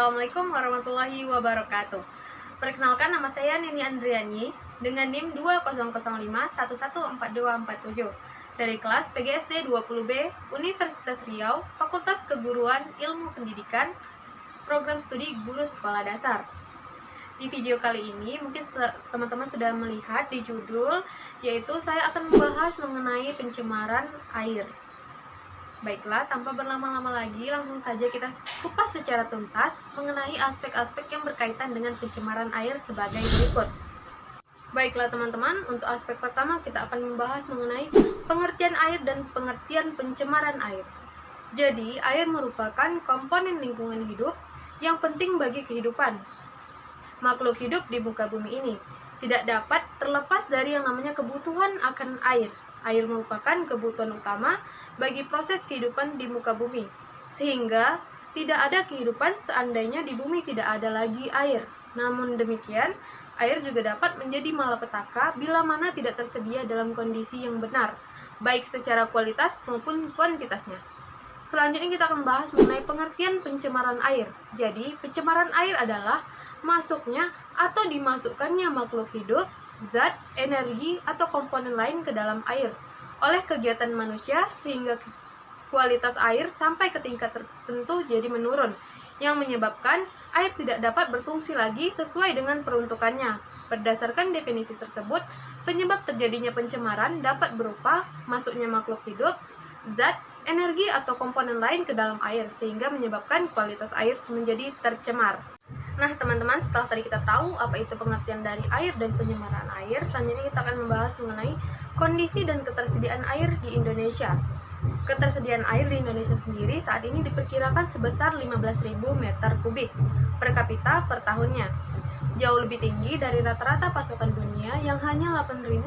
Assalamualaikum warahmatullahi wabarakatuh. Perkenalkan, nama saya Nini Andriani dengan NIM 2005114247 dari kelas PGSD 20B Universitas Riau, Fakultas Keguruan Ilmu Pendidikan, Program Studi Guru Sekolah Dasar. Di video kali ini mungkin teman-teman sudah melihat di judul, yaitu saya akan membahas mengenai pencemaran air. Baiklah, tanpa berlama-lama lagi, langsung saja kita kupas secara tuntas mengenai aspek-aspek yang berkaitan dengan pencemaran air sebagai berikut. Baiklah teman-teman, untuk aspek pertama kita akan membahas mengenai pengertian air dan pengertian pencemaran air. Jadi, air merupakan komponen lingkungan hidup yang penting bagi kehidupan makhluk hidup di muka bumi ini. Tidak dapat terlepas dari yang namanya kebutuhan akan air. Air merupakan kebutuhan utama bagi proses kehidupan di muka bumi, sehingga tidak ada kehidupan seandainya di bumi tidak ada lagi air. Namun demikian, air juga dapat menjadi malapetaka bila mana tidak tersedia dalam kondisi yang benar, baik secara kualitas maupun kuantitasnya. Selanjutnya kita akan membahas mengenai pengertian pencemaran air. Jadi, pencemaran air adalah masuknya atau dimasukkannya makhluk hidup, zat, energi, atau komponen lain ke dalam air oleh kegiatan manusia sehingga kualitas air sampai ke tingkat tertentu jadi menurun, yang menyebabkan air tidak dapat berfungsi lagi sesuai dengan peruntukannya. Berdasarkan definisi tersebut, penyebab terjadinya pencemaran dapat berupa masuknya makhluk hidup, zat, energi, atau komponen lain ke dalam air sehingga menyebabkan kualitas air menjadi tercemar. Nah teman-teman, setelah tadi kita tahu apa itu pengertian dari air dan pencemaran air, selanjutnya kita akan membahas mengenai kondisi dan ketersediaan air di Indonesia. Ketersediaan air di Indonesia sendiri saat ini diperkirakan sebesar 15.000 meter kubik per kapita per tahunnya. Jauh lebih tinggi dari rata-rata pasokan dunia yang hanya 8.000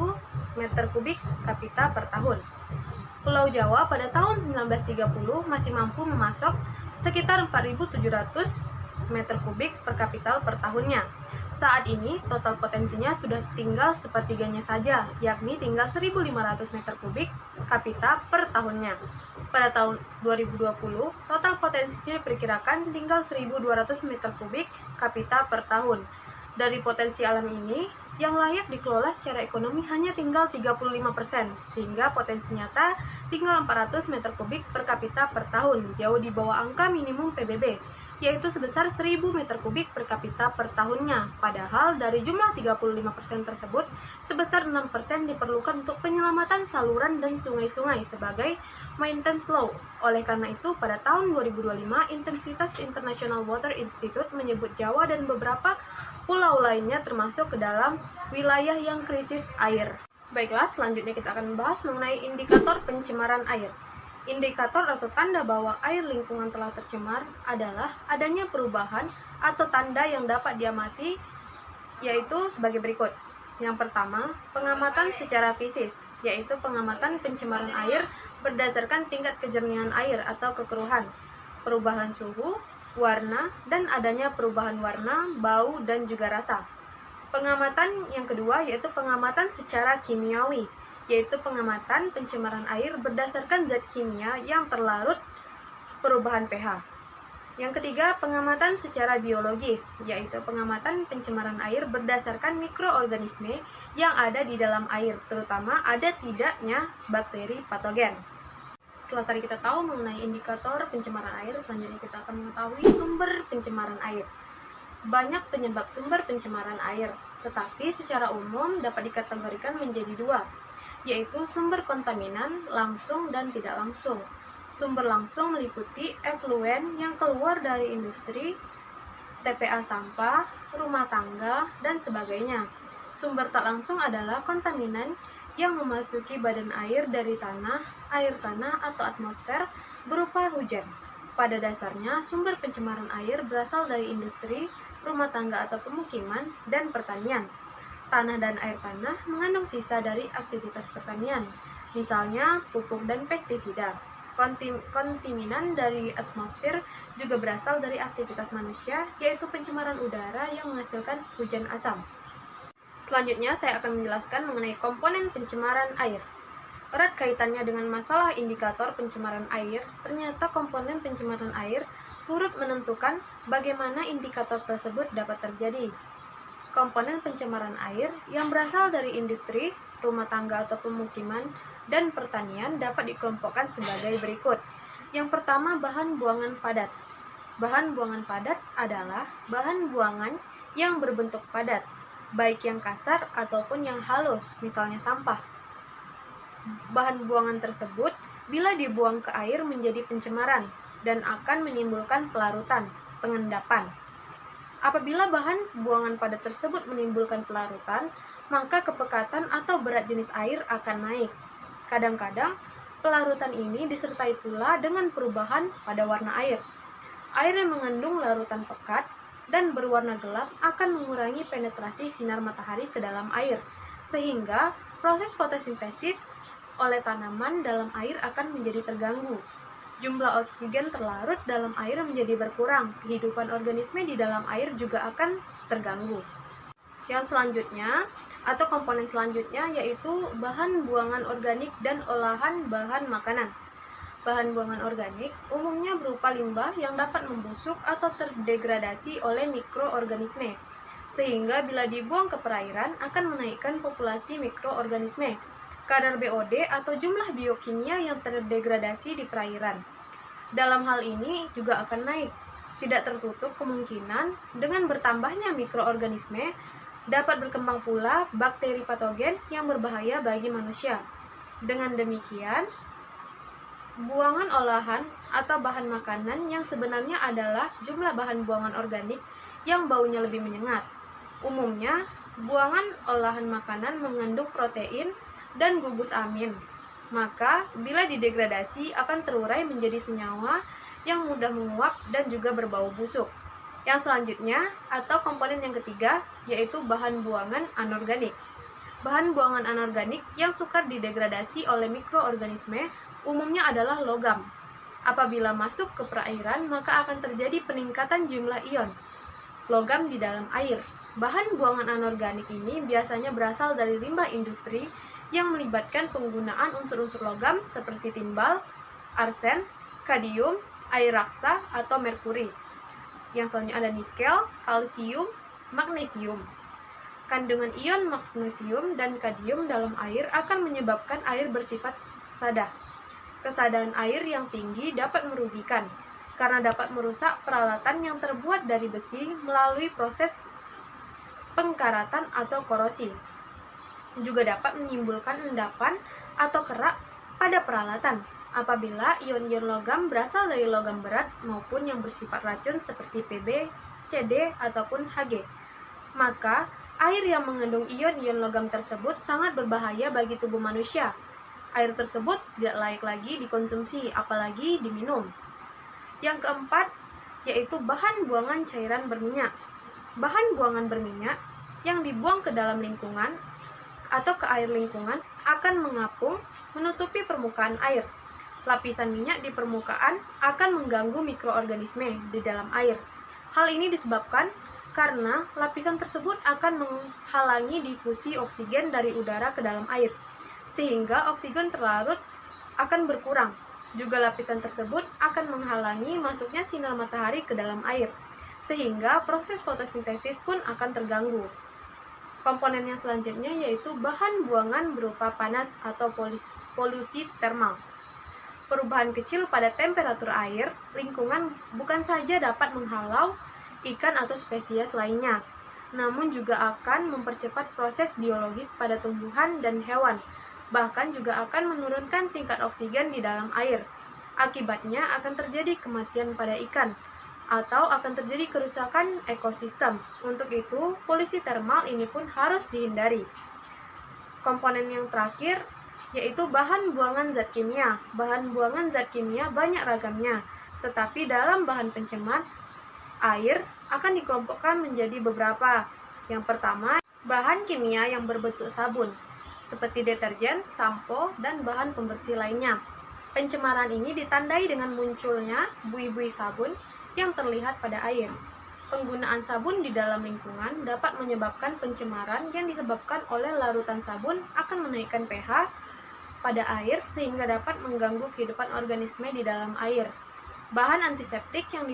meter kubik kapita per tahun. Pulau Jawa pada tahun 1930 masih mampu memasok sekitar 4.700 meter kubik per kapita per tahunnya. Saat ini total potensinya sudah tinggal sepertiganya saja, yakni tinggal 1.500 meter kubik kapita per tahunnya. Pada tahun 2020, total potensinya diperkirakan tinggal 1.200 meter kubik kapita per tahun. Dari potensi alam ini, yang layak dikelola secara ekonomi hanya tinggal 35%, sehingga potensi nyata tinggal 400 meter kubik per kapita per tahun, jauh di bawah angka minimum PBB, yaitu sebesar 1.000 meter kubik per kapita per tahunnya. Padahal dari jumlah 35% tersebut, sebesar 6% diperlukan untuk penyelamatan saluran dan sungai-sungai sebagai maintenance law. Oleh karena itu, pada tahun 2025, Intensitas International Water Institute menyebut Jawa dan beberapa pulau lainnya termasuk ke dalam wilayah yang krisis air. Baiklah, selanjutnya kita akan membahas mengenai indikator pencemaran air. Indikator atau tanda bahwa air lingkungan telah tercemar adalah adanya perubahan atau tanda yang dapat diamati, yaitu sebagai berikut. Yang pertama, pengamatan secara fisis, yaitu pengamatan pencemaran air berdasarkan tingkat kejernihan air atau kekeruhan, perubahan suhu, warna, dan adanya perubahan warna, bau, dan juga rasa. Pengamatan yang kedua yaitu pengamatan secara kimiawi, yaitu pengamatan pencemaran air berdasarkan zat kimia yang terlarut perubahan pH. Yang ketiga, pengamatan secara biologis, yaitu pengamatan pencemaran air berdasarkan mikroorganisme yang ada di dalam air, terutama ada tidaknya bakteri patogen. Setelah tadi kita tahu mengenai indikator pencemaran air, selanjutnya kita akan mengetahui sumber pencemaran air. Banyak penyebab sumber pencemaran air, tetapi secara umum dapat dikategorikan menjadi dua, yaitu sumber kontaminan langsung dan tidak langsung. Sumber langsung meliputi efluen yang keluar dari industri, TPA sampah, rumah tangga, dan sebagainya. Sumber tak langsung adalah kontaminan yang memasuki badan air dari tanah, air tanah, atau atmosfer berupa hujan. Pada dasarnya, sumber pencemaran air berasal dari industri, rumah tangga atau pemukiman, dan pertanian. Tanah dan air tanah mengandung sisa dari aktivitas pertanian, misalnya pupuk dan pestisida. Kontaminan dari atmosfer juga berasal dari aktivitas manusia, yaitu pencemaran udara yang menghasilkan hujan asam. Selanjutnya, saya akan menjelaskan mengenai komponen pencemaran air. Erat kaitannya dengan masalah indikator pencemaran air, ternyata komponen pencemaran air turut menentukan bagaimana indikator tersebut dapat terjadi. Komponen pencemaran air yang berasal dari industri, rumah tangga atau pemukiman, dan pertanian dapat dikelompokkan sebagai berikut. Yang pertama, bahan buangan padat. Bahan buangan padat adalah bahan buangan yang berbentuk padat, baik yang kasar ataupun yang halus, misalnya sampah. Bahan buangan tersebut bila dibuang ke air menjadi pencemaran dan akan menimbulkan pelarutan, pengendapan. Apabila bahan buangan padat tersebut menimbulkan pelarutan, maka kepekatan atau berat jenis air akan naik. Kadang-kadang, pelarutan ini disertai pula dengan perubahan pada warna air. Air yang mengandung larutan pekat dan berwarna gelap akan mengurangi penetrasi sinar matahari ke dalam air, sehingga proses fotosintesis oleh tanaman dalam air akan menjadi terganggu. Jumlah oksigen terlarut dalam air menjadi berkurang, kehidupan organisme di dalam air juga akan terganggu. Yang selanjutnya, atau komponen selanjutnya, yaitu bahan buangan organik dan olahan bahan makanan. Bahan buangan organik umumnya berupa limbah yang dapat membusuk atau terdegradasi oleh mikroorganisme, sehingga bila dibuang ke perairan akan menaikkan populasi mikroorganisme. Kadar BOD atau jumlah biokimia yang terdegradasi di perairan. Dalam hal ini juga akan naik. Tidak tertutup kemungkinan dengan bertambahnya mikroorganisme dapat berkembang pula bakteri patogen yang berbahaya bagi manusia. Dengan demikian, buangan olahan atau bahan makanan yang sebenarnya adalah jumlah bahan buangan organik yang baunya lebih menyengat. Umumnya, buangan olahan makanan mengandung protein dan gugus amin, maka bila didegradasi akan terurai menjadi senyawa yang mudah menguap dan juga berbau busuk. Yang selanjutnya atau komponen yang ketiga yaitu bahan buangan anorganik. Bahan buangan anorganik yang sukar didegradasi oleh mikroorganisme umumnya adalah logam. Apabila masuk ke perairan maka akan terjadi peningkatan jumlah ion logam di dalam air. Bahan buangan anorganik ini biasanya berasal dari limbah industri yang melibatkan penggunaan unsur-unsur logam seperti timbal, arsen, kadium, air raksa, atau merkuri. Yang selanjutnya ada nikel, kalsium, magnesium. Kandungan ion magnesium dan kadium dalam air akan menyebabkan air bersifat sadah. Kesadahan air yang tinggi dapat merugikan, karena dapat merusak peralatan yang terbuat dari besi melalui proses pengkaratan atau korosi. Juga dapat menimbulkan endapan atau kerak pada peralatan apabila ion-ion logam berasal dari logam berat maupun yang bersifat racun seperti Pb, Cd, ataupun Hg. Maka, air yang mengandung ion-ion logam tersebut sangat berbahaya bagi tubuh manusia. Air tersebut tidak layak lagi dikonsumsi, apalagi diminum. Yang keempat, yaitu bahan buangan cairan berminyak. Bahan buangan berminyak yang dibuang ke dalam lingkungan atau ke air lingkungan akan mengapung menutupi permukaan air. Lapisan minyak di permukaan akan mengganggu mikroorganisme di dalam air. Hal ini disebabkan karena lapisan tersebut akan menghalangi difusi oksigen dari udara ke dalam air, sehingga oksigen terlarut akan berkurang. Juga lapisan tersebut akan menghalangi masuknya sinar matahari ke dalam air, sehingga proses fotosintesis pun akan terganggu. Komponen yang selanjutnya yaitu bahan buangan berupa panas atau polusi termal. Perubahan kecil pada temperatur air, lingkungan bukan saja dapat menghalau ikan atau spesies lainnya, namun juga akan mempercepat proses biologis pada tumbuhan dan hewan, bahkan juga akan menurunkan tingkat oksigen di dalam air. Akibatnya akan terjadi kematian pada ikan, atau akan terjadi kerusakan ekosistem. Untuk itu, polusi termal ini pun harus dihindari. Komponen yang terakhir yaitu bahan buangan zat kimia. Bahan buangan zat kimia banyak ragamnya, tetapi dalam bahan pencemar air akan dikelompokkan menjadi beberapa. Yang pertama, bahan kimia yang berbentuk sabun, seperti deterjen, sampo, dan bahan pembersih lainnya. Pencemaran ini ditandai dengan munculnya buih-buih sabun yang terlihat pada air. Penggunaan sabun di dalam lingkungan dapat menyebabkan pencemaran yang disebabkan oleh larutan sabun akan menaikkan pH pada air sehingga dapat mengganggu kehidupan organisme di dalam air. Bahan antiseptik yang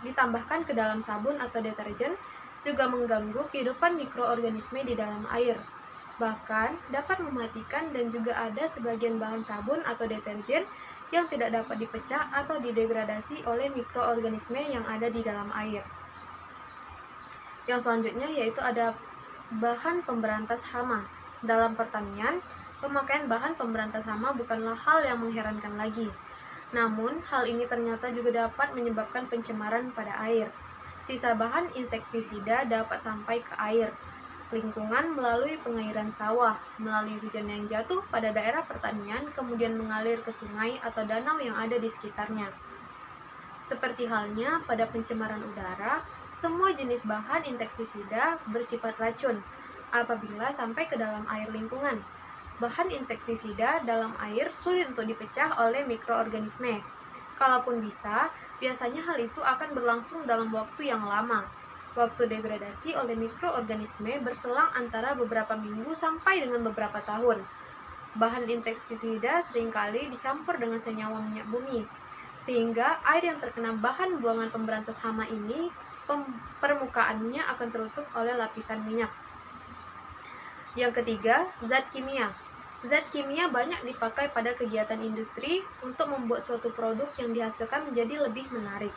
ditambahkan ke dalam sabun atau deterjen juga mengganggu kehidupan mikroorganisme di dalam air. Bahkan dapat mematikan, dan juga ada sebagian bahan sabun atau deterjen yang tidak dapat dipecah atau didegradasi oleh mikroorganisme yang ada di dalam air. Yang selanjutnya yaitu ada bahan pemberantas hama. Dalam pertanian, pemakaian bahan pemberantas hama bukanlah hal yang mengherankan lagi. Namun, hal ini ternyata juga dapat menyebabkan pencemaran pada air. Sisa bahan insektisida dapat sampai ke air, lingkungan melalui pengairan sawah, melalui hujan yang jatuh pada daerah pertanian, kemudian mengalir ke sungai atau danau yang ada di sekitarnya. Seperti halnya pada pencemaran udara, semua jenis bahan insektisida bersifat racun apabila sampai ke dalam air lingkungan. Bahan insektisida dalam air sulit untuk dipecah oleh mikroorganisme. Kalaupun bisa, biasanya hal itu akan berlangsung dalam waktu yang lama. Waktu degradasi oleh mikroorganisme berselang antara beberapa minggu sampai dengan beberapa tahun. Bahan insektisida seringkali dicampur dengan senyawa minyak bumi, sehingga air yang terkena bahan buangan pemberantas hama ini, permukaannya akan tertutup oleh lapisan minyak. Yang ketiga, zat kimia. Zat kimia banyak dipakai pada kegiatan industri untuk membuat suatu produk yang dihasilkan menjadi lebih menarik.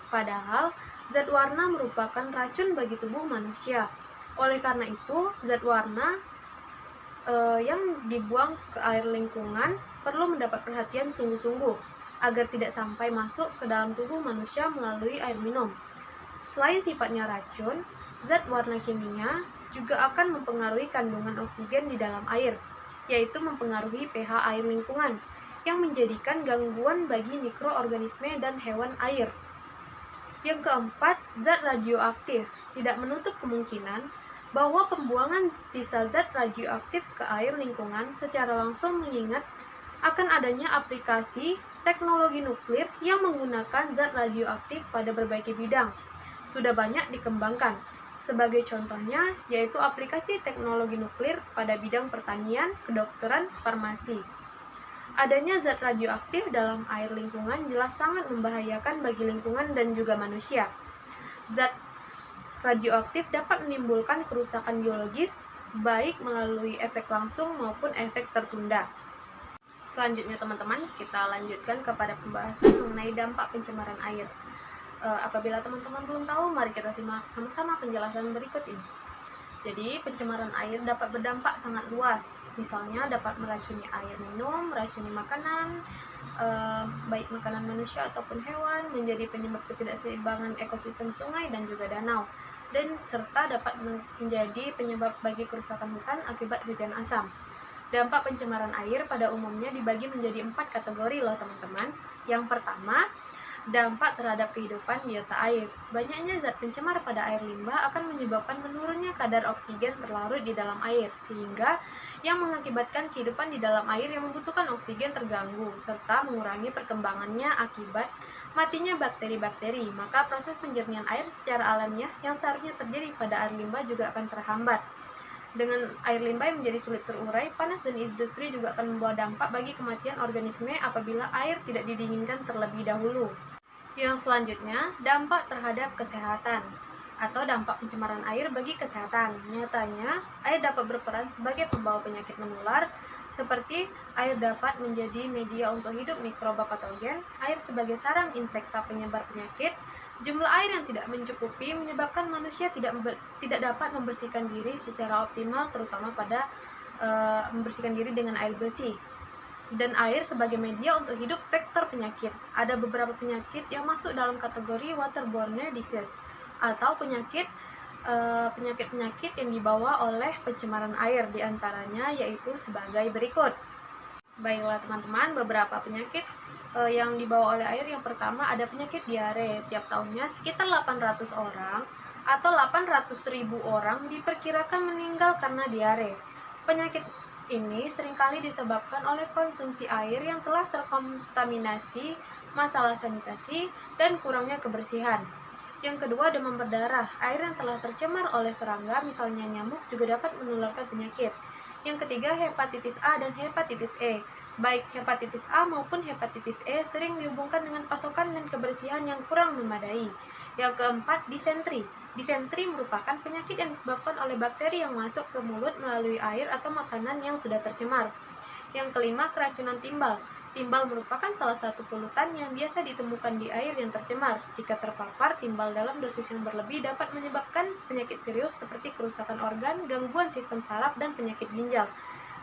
Padahal, zat warna merupakan racun bagi tubuh manusia. Oleh karena itu, zat warna yang dibuang ke air lingkungan perlu mendapat perhatian sungguh-sungguh agar tidak sampai masuk ke dalam tubuh manusia melalui air minum. Selain sifatnya racun, zat warna kimia juga akan mempengaruhi kandungan oksigen di dalam air, yaitu mempengaruhi pH air lingkungan, yang menjadikan gangguan bagi mikroorganisme dan hewan air. Yang keempat, zat radioaktif. Tidak menutup kemungkinan bahwa pembuangan sisa zat radioaktif ke air lingkungan secara langsung mengingat akan adanya aplikasi teknologi nuklir yang menggunakan zat radioaktif pada berbagai bidang. Sudah banyak dikembangkan. Sebagai contohnya, yaitu aplikasi teknologi nuklir pada bidang pertanian, kedokteran, farmasi. Adanya zat radioaktif dalam air lingkungan jelas sangat membahayakan bagi lingkungan dan juga manusia. Zat radioaktif dapat menimbulkan kerusakan biologis, baik melalui efek langsung maupun efek tertunda. Selanjutnya teman-teman, kita lanjutkan kepada pembahasan mengenai dampak pencemaran air. Apabila teman-teman belum tahu, mari kita simak sama-sama penjelasan berikut ini. Jadi, pencemaran air dapat berdampak sangat luas. Misalnya dapat meracuni air minum, meracuni makanan, baik makanan manusia ataupun hewan, menjadi penyebab ketidakseimbangan ekosistem sungai dan juga danau, dan serta dapat menjadi penyebab bagi kerusakan hutan akibat hujan asam. Dampak pencemaran air pada umumnya dibagi menjadi 4 kategori loh teman-teman. Yang pertama, dampak terhadap kehidupan biota air. Banyaknya zat pencemar pada air limbah akan menyebabkan menurunnya kadar oksigen terlarut di dalam air, sehingga yang mengakibatkan kehidupan di dalam air yang membutuhkan oksigen terganggu, serta mengurangi perkembangannya akibat matinya bakteri-bakteri. Maka proses penjernihan air secara alamiah yang seharusnya terjadi pada air limbah juga akan terhambat. Dengan air limbah yang menjadi sulit terurai, panas dan industri juga akan membawa dampak bagi kematian organisme apabila air tidak didinginkan terlebih dahulu. Yang selanjutnya, dampak terhadap kesehatan atau dampak pencemaran air bagi kesehatan. Nyatanya, air dapat berperan sebagai pembawa penyakit menular, seperti air dapat menjadi media untuk hidup mikroba patogen, air sebagai sarang insekta penyebar penyakit. Jumlah air yang tidak mencukupi menyebabkan manusia tidak dapat membersihkan diri secara optimal, terutama pada membersihkan diri dengan air bersih. Dan air sebagai media untuk hidup vektor penyakit. Ada beberapa penyakit yang masuk dalam kategori waterborne disease atau penyakit yang dibawa oleh pencemaran air, diantaranya yaitu sebagai berikut. Baiklah teman-teman, beberapa penyakit yang dibawa oleh air. Yang pertama ada penyakit diare. Tiap tahunnya sekitar 800 orang atau 800.000 orang diperkirakan meninggal karena diare. Penyakit ini seringkali disebabkan oleh konsumsi air yang telah terkontaminasi, masalah sanitasi, dan kurangnya kebersihan. Yang kedua, demam berdarah. Air yang telah tercemar oleh serangga, misalnya nyamuk, juga dapat menularkan penyakit. Yang ketiga, hepatitis A dan hepatitis E. Baik hepatitis A maupun hepatitis E sering dihubungkan dengan pasokan dan kebersihan yang kurang memadai. Yang keempat, disentri. Disentri merupakan penyakit yang disebabkan oleh bakteri yang masuk ke mulut melalui air atau makanan yang sudah tercemar. Yang kelima, keracunan timbal. Timbal merupakan salah satu polutan yang biasa ditemukan di air yang tercemar. Jika terpapar, timbal dalam dosis yang berlebih dapat menyebabkan penyakit serius seperti kerusakan organ, gangguan sistem saraf, dan penyakit ginjal.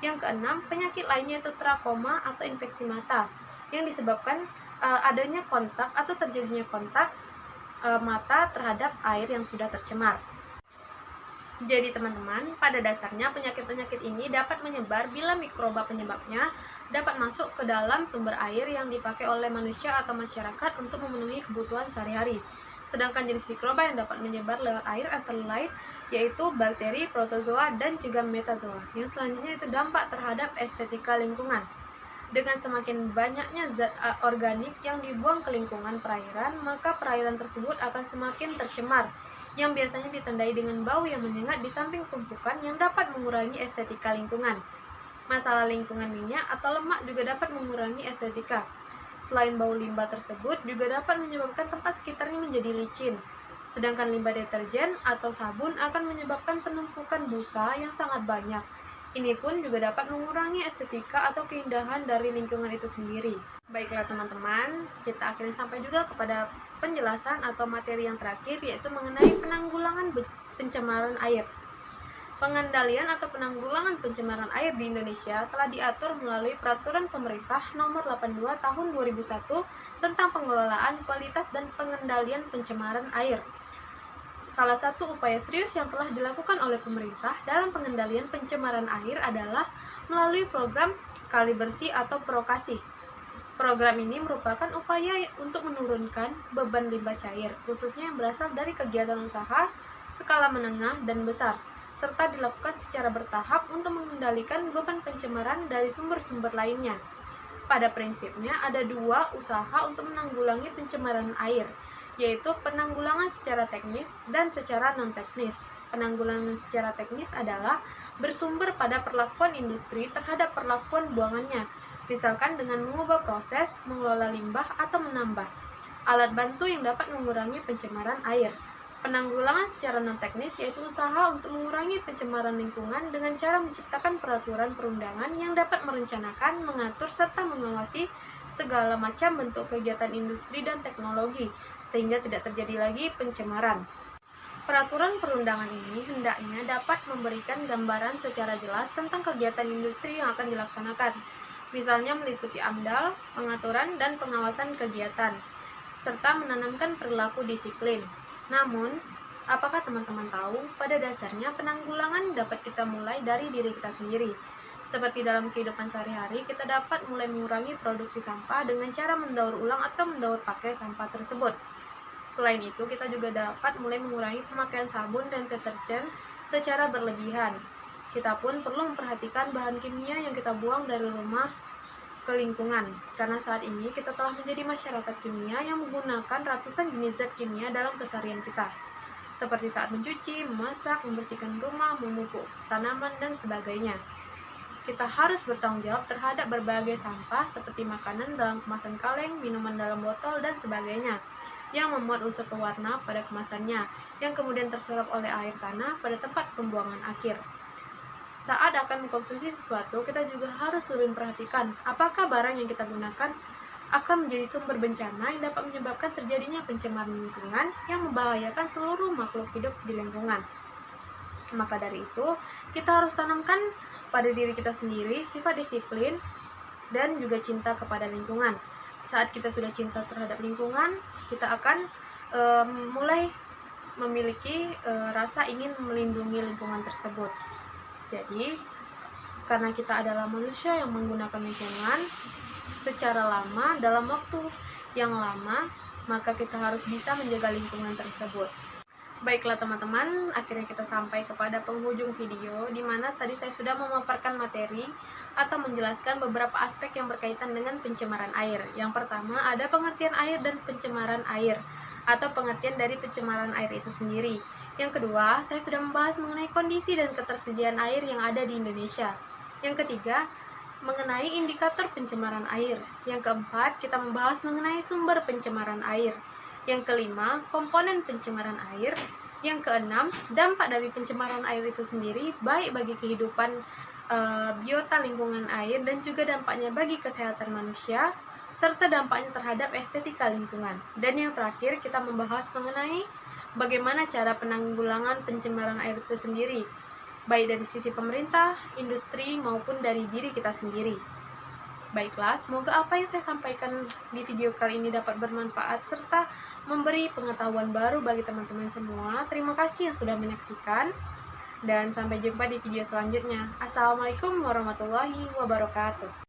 Yang keenam, penyakit lainnya itu trakoma atau infeksi mata yang disebabkan adanya kontak atau terjadinya kontak mata terhadap air yang sudah tercemar. Jadi teman-teman, pada dasarnya penyakit-penyakit ini dapat menyebar bila mikroba penyebabnya dapat masuk ke dalam sumber air yang dipakai oleh manusia atau masyarakat untuk memenuhi kebutuhan sehari-hari. Sedangkan jenis mikroba yang dapat menyebar lewat air antara lain yaitu bakteri, protozoa, dan juga metazoa. Yang selanjutnya itu dampak terhadap estetika lingkungan. Dengan semakin banyaknya zat organik yang dibuang ke lingkungan perairan, maka perairan tersebut akan semakin tercemar, yang biasanya ditandai dengan bau yang menyengat di samping tumpukan yang dapat mengurangi estetika lingkungan. Masalah lingkungan minyak atau lemak juga dapat mengurangi estetika. Selain bau limbah tersebut juga dapat menyebabkan tempat sekitarnya menjadi licin. Sedangkan limbah deterjen atau sabun akan menyebabkan penumpukan busa yang sangat banyak. Ini pun juga dapat mengurangi estetika atau keindahan dari lingkungan itu sendiri. Baiklah teman-teman, kita akhirnya sampai juga kepada penjelasan atau materi yang terakhir, yaitu mengenai penanggulangan pencemaran air. Pengendalian atau penanggulangan pencemaran air di Indonesia telah diatur melalui Peraturan Pemerintah Nomor 82 Tahun 2001 tentang pengelolaan kualitas dan pengendalian pencemaran air. Salah satu upaya serius yang telah dilakukan oleh pemerintah dalam pengendalian pencemaran air adalah melalui program Kali Bersih atau Prokasi. Program ini merupakan upaya untuk menurunkan beban limbah cair, khususnya yang berasal dari kegiatan usaha skala menengah dan besar, serta dilakukan secara bertahap untuk mengendalikan beban pencemaran dari sumber-sumber lainnya. Pada prinsipnya, ada dua usaha untuk menanggulangi pencemaran air, yaitu penanggulangan secara teknis dan secara non-teknis. Penanggulangan secara teknis adalah bersumber pada perlakuan industri terhadap perlakuan buangannya, misalkan dengan mengubah proses, mengelola limbah, atau menambah alat bantu yang dapat mengurangi pencemaran air. Penanggulangan secara non-teknis yaitu usaha untuk mengurangi pencemaran lingkungan dengan cara menciptakan peraturan perundangan yang dapat merencanakan, mengatur, serta mengawasi segala macam bentuk kegiatan industri dan teknologi, sehingga tidak terjadi lagi pencemaran. Peraturan perundangan ini hendaknya dapat memberikan gambaran secara jelas tentang kegiatan industri yang akan dilaksanakan, misalnya meliputi AMDAL, pengaturan dan pengawasan kegiatan, serta menanamkan perilaku disiplin. Namun, apakah teman-teman tahu, pada dasarnya penanggulangan dapat kita mulai dari diri kita sendiri. Seperti dalam kehidupan sehari-hari, kita dapat mulai mengurangi produksi sampah dengan cara mendaur ulang atau mendaur pakai sampah tersebut. Selain itu, kita juga dapat mulai mengurangi pemakaian sabun dan deterjen secara berlebihan. Kita pun perlu memperhatikan bahan kimia yang kita buang dari rumah ke lingkungan, karena saat ini kita telah menjadi masyarakat kimia yang menggunakan ratusan jenis zat kimia dalam keseharian kita, seperti saat mencuci, memasak, membersihkan rumah, memupuk tanaman, dan sebagainya. Kita harus bertanggung jawab terhadap berbagai sampah seperti makanan dalam kemasan kaleng, minuman dalam botol, dan sebagainya, yang memuat unsur pewarna pada kemasannya, yang kemudian terserap oleh air tanah pada tempat pembuangan akhir. Saat akan mengkonsumsi sesuatu, kita juga harus lebih memperhatikan apakah barang yang kita gunakan akan menjadi sumber bencana yang dapat menyebabkan terjadinya pencemaran lingkungan yang membahayakan seluruh makhluk hidup di lingkungan. Maka dari itu, kita harus tanamkan pada diri kita sendiri sifat disiplin dan juga cinta kepada lingkungan. Saat kita sudah cinta terhadap lingkungan, kita akan mulai memiliki rasa ingin melindungi lingkungan tersebut. Jadi, karena kita adalah manusia yang menggunakan lingkungan secara lama, dalam waktu yang lama, maka kita harus bisa menjaga lingkungan tersebut. Baiklah teman-teman, akhirnya kita sampai kepada penghujung video, di mana tadi saya sudah memaparkan materi atau menjelaskan beberapa aspek yang berkaitan dengan pencemaran air. Yang pertama, ada pengertian air dan pencemaran air, atau pengertian dari pencemaran air itu sendiri. Yang kedua, saya sudah membahas mengenai kondisi dan ketersediaan air yang ada di Indonesia. Yang ketiga, mengenai indikator pencemaran air. Yang keempat, kita membahas mengenai sumber pencemaran air. Yang kelima, komponen pencemaran air. Yang keenam, dampak dari pencemaran air itu sendiri, baik bagi kehidupan biota lingkungan air dan juga dampaknya bagi kesehatan manusia, serta dampaknya terhadap estetika lingkungan. Dan yang terakhir, kita membahas mengenai bagaimana cara penanggulangan pencemaran air itu sendiri, baik dari sisi pemerintah, industri, maupun dari diri kita sendiri. Baiklah, semoga apa yang saya sampaikan di video kali ini dapat bermanfaat serta memberi pengetahuan baru bagi teman-teman semua. Terima kasih yang sudah menyaksikan, dan sampai jumpa di video selanjutnya. Assalamualaikum warahmatullahi wabarakatuh.